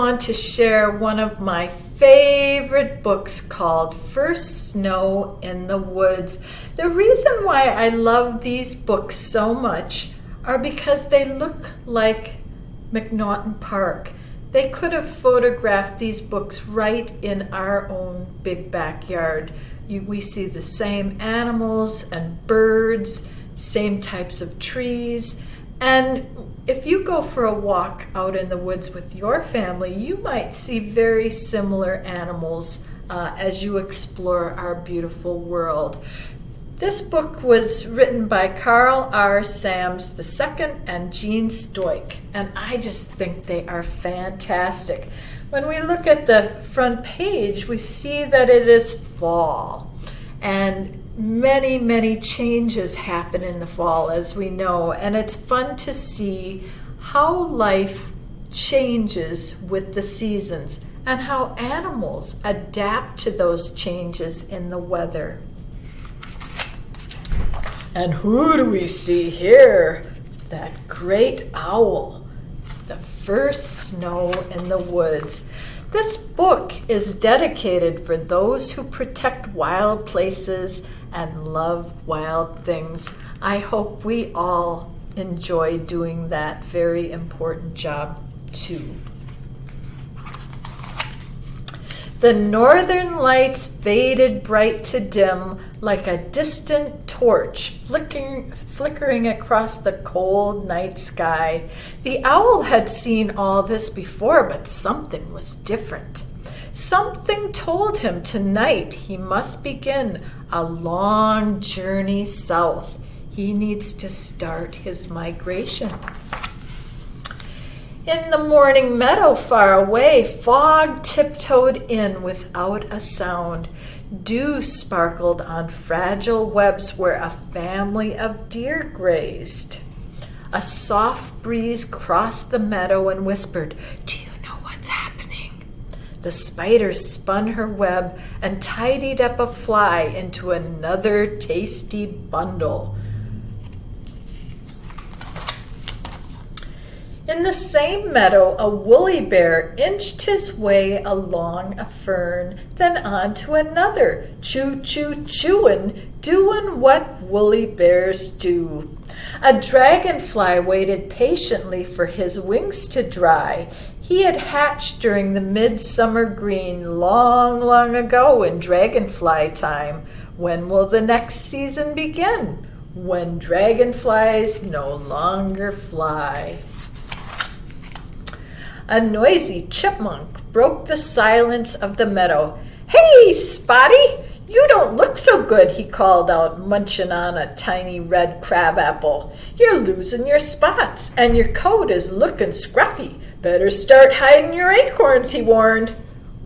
on to share one of my favorite books called First Snow in the Woods. The reason why I love these books so much are because they look like McNaughton Park. They could have photographed these books right in our own big backyard. We see the same animals and birds, same types of trees. And if you go for a walk out in the woods with your family, you might see very similar animals as you explore our beautiful world. This book was written by Carl R. Sams II and Jean Stoick, and I just think they are fantastic. When we look at the front page, we see that it is fall, and many, many changes happen in the fall, as we know, and it's fun to see how life changes with the seasons and how animals adapt to those changes in the weather. And who do we see here? That great owl, the first snow in the woods. This book is dedicated for those who protect wild places and love wild things. I hope we all enjoy doing that very important job too. The northern lights faded bright to dim like a distant torch flickering across the cold night sky. The owl had seen all this before, but something was different. Something told him tonight he must begin a long journey south. He needs to start his migration. In the morning meadow far away, fog tiptoed in without a sound. Dew sparkled on fragile webs where a family of deer grazed. A soft breeze crossed the meadow and whispered, "Do you know what's happening?" The spider spun her web and tidied up a fly into another tasty bundle. In the same meadow, a woolly bear inched his way along a fern, then on to another, chewing, doing what woolly bears do. A dragonfly waited patiently for his wings to dry. He had hatched during the midsummer green long, long ago in dragonfly time. When will the next season begin? When dragonflies no longer fly. A noisy chipmunk broke the silence of the meadow. "Hey, Spotty, you don't look so good," he called out, munching on a tiny red crabapple. "You're losing your spots, and your coat is looking scruffy. Better start hiding your acorns," he warned.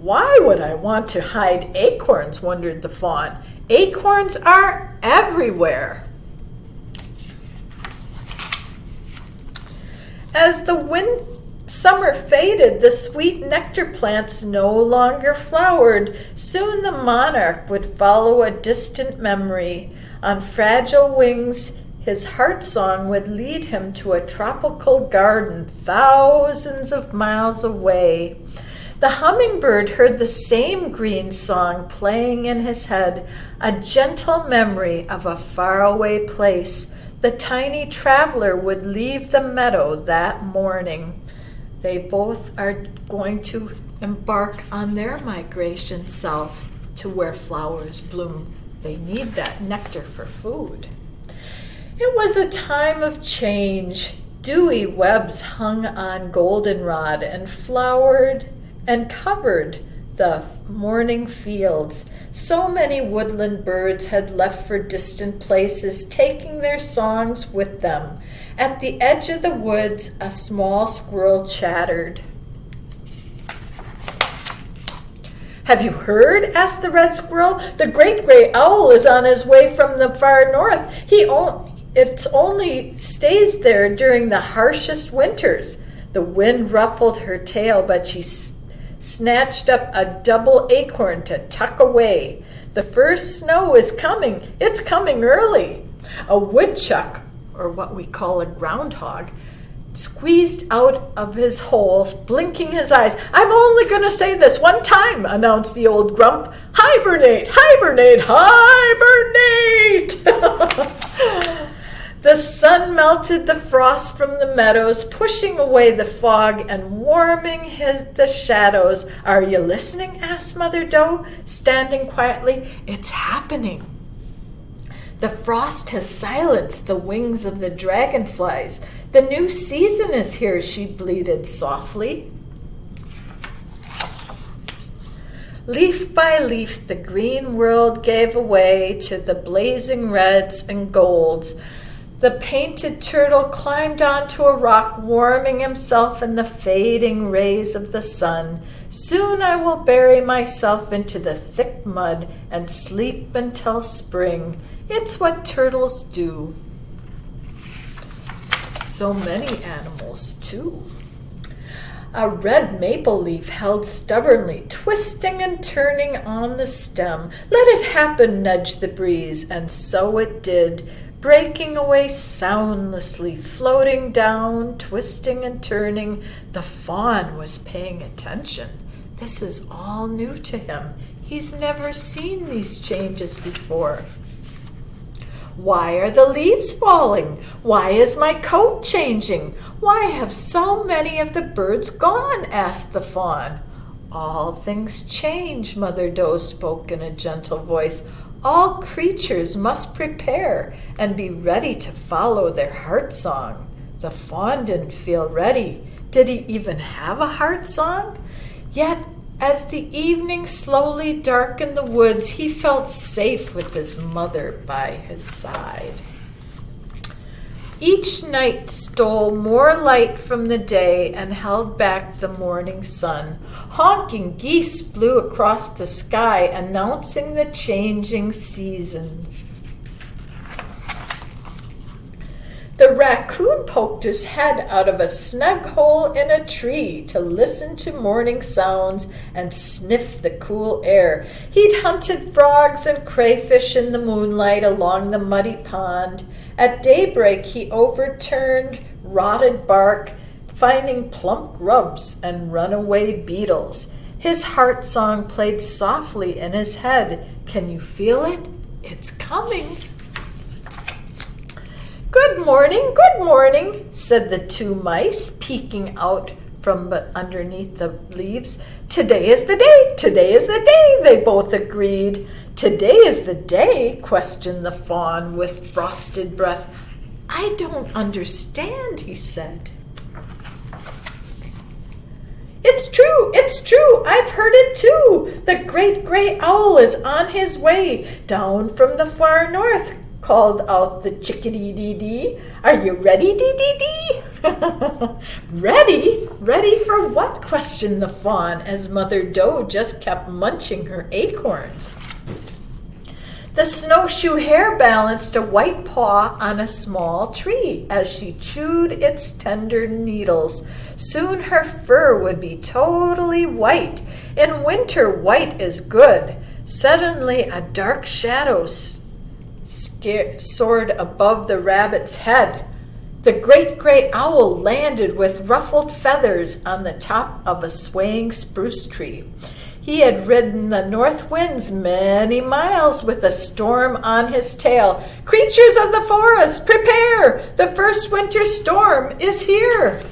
"Why would I want to hide acorns?" wondered the fawn. "Acorns are everywhere." As the summer faded, the sweet nectar plants no longer flowered. Soon the monarch would follow a distant memory. On fragile wings, his heart song would lead him to a tropical garden thousands of miles away. The hummingbird heard the same green song playing in his head, a gentle memory of a faraway place. The tiny traveler would leave the meadow that morning. They both are going to embark on their migration south to where flowers bloom. They need that nectar for food. It was a time of change. Dewy webs hung on goldenrod and flowered and covered the morning fields. So many woodland birds had left for distant places, taking their songs with them. At the edge of the woods, a small squirrel chattered. "Have you heard?" asked the red squirrel. "The great gray owl is on his way from the far north. It only stays there during the harshest winters." The wind ruffled her tail, but she snatched up a double acorn to tuck away. "The first snow is coming. It's coming early." A woodchuck, or what we call a groundhog, squeezed out of his hole, blinking his eyes. "I'm only going to say this one time," announced the old grump. "Hibernate, hibernate, hibernate!" The sun melted the frost from the meadows, pushing away the fog and warming the shadows. "Are you listening?" asked Mother Doe, standing quietly. "It's happening. The frost has silenced the wings of the dragonflies. The new season is here," she bleated softly. Leaf by leaf, the green world gave way to the blazing reds and golds. The painted turtle climbed onto a rock, warming himself in the fading rays of the sun. "Soon I will bury myself into the thick mud and sleep until spring. It's what turtles do." So many animals, too. A red maple leaf held stubbornly, twisting and turning on the stem. "Let it happen," nudged the breeze, and so it did, breaking away soundlessly, floating down, twisting and turning. The fawn was paying attention. This is all new to him. He's never seen these changes before. "Why are the leaves falling? Why is my coat changing? Why have so many of the birds gone?" asked the fawn. "All things change," Mother Doe spoke in a gentle voice. "All creatures must prepare and be ready to follow their heart song." The fawn didn't feel ready. Did he even have a heart song? Yet, as the evening slowly darkened the woods, he felt safe with his mother by his side. Each night stole more light from the day and held back the morning sun. Honking geese flew across the sky, announcing the changing season. The raccoon poked his head out of a snug hole in a tree to listen to morning sounds and sniff the cool air. He'd hunted frogs and crayfish in the moonlight along the muddy pond. At daybreak, he overturned rotted bark, finding plump grubs and runaway beetles. His heart song played softly in his head. Can you feel it? It's coming. Good morning, said the two mice, peeking out from underneath the leaves. Today is the day, they both agreed. Today is the day, questioned the fawn with frosted breath. I don't understand, he said. It's true, I've heard it too. The great gray owl is on his way down from the far north, called out the chickadee-dee-dee. Are you ready, dee-dee-dee? Ready? Ready for what? Questioned the fawn as Mother Doe just kept munching her acorns. The snowshoe hare balanced a white paw on a small tree as she chewed its tender needles. Soon her fur would be totally white. In winter, white is good. Suddenly, a dark shadow soared above the rabbit's head. The great gray owl landed with ruffled feathers on the top of a swaying spruce tree. He had ridden the north winds many miles with a storm on his tail. Creatures of the forest, prepare! The first winter storm is here.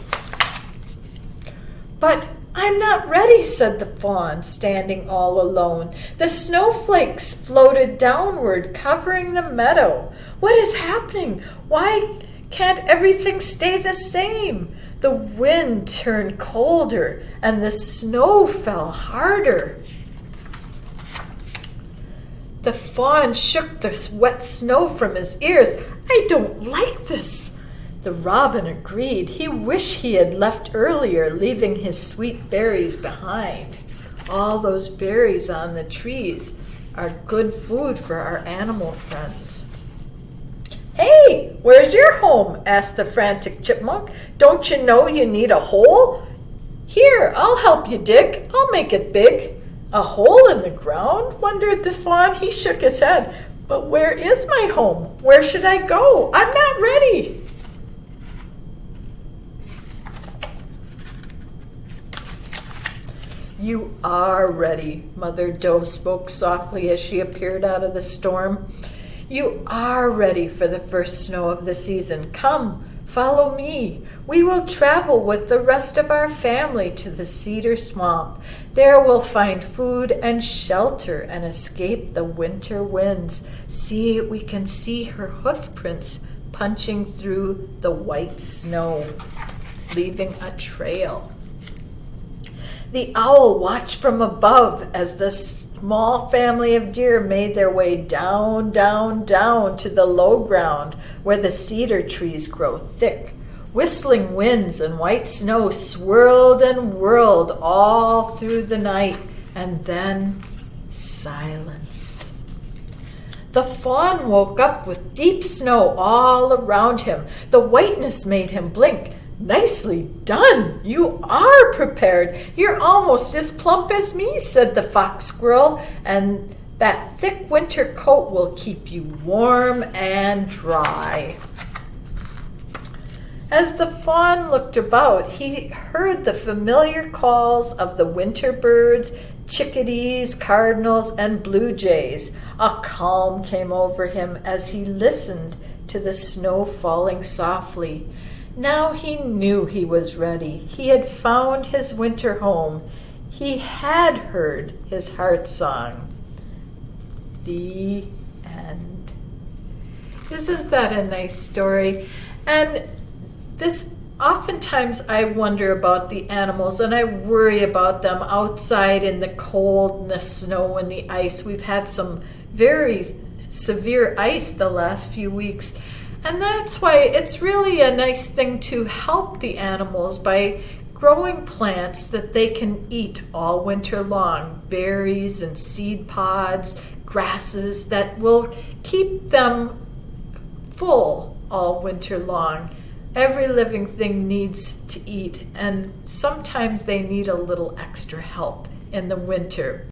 But I'm not ready, said the fawn, standing all alone. The snowflakes floated downward, covering the meadow. What is happening? Why can't everything stay the same? The wind turned colder, and the snow fell harder. The fawn shook the wet snow from his ears. I don't like this. The robin agreed. He wished he had left earlier, leaving his sweet berries behind. All those berries on the trees are good food for our animal friends. Hey, where's your home? Asked the frantic chipmunk. Don't you know you need a hole? Here, I'll help you dig. I'll make it big. A hole in the ground? Wondered the fawn. He shook his head. But where is my home? Where should I go? I'm not ready. You are ready, Mother Doe spoke softly as she appeared out of the storm. You are ready for the first snow of the season. Come, follow me. We will travel with the rest of our family to the cedar swamp. There we'll find food and shelter and escape the winter winds. See, we can see her hoof prints punching through the white snow, leaving a trail. The owl watched from above as the small family of deer made their way down, down, down to the low ground where the cedar trees grow thick. Whistling winds and white snow swirled and whirled all through the night, and then silence. The fawn woke up with deep snow all around him. The whiteness made him blink. Nicely done! You are prepared. You're almost as plump as me, said the fox squirrel, and that thick winter coat will keep you warm and dry. As the fawn looked about, he heard the familiar calls of the winter birds, chickadees, cardinals, and blue jays. A calm came over him as he listened to the snow falling softly. Now he knew he was ready. He had found his winter home. He had heard his heart song. The end. Isn't that a nice story? And this, oftentimes I wonder about the animals and I worry about them outside in the cold and the snow and the ice. We've had some very severe ice the last few weeks. And that's why it's really a nice thing to help the animals by growing plants that they can eat all winter long. Berries and seed pods, grasses that will keep them full all winter long. Every living thing needs to eat, and sometimes they need a little extra help in the winter.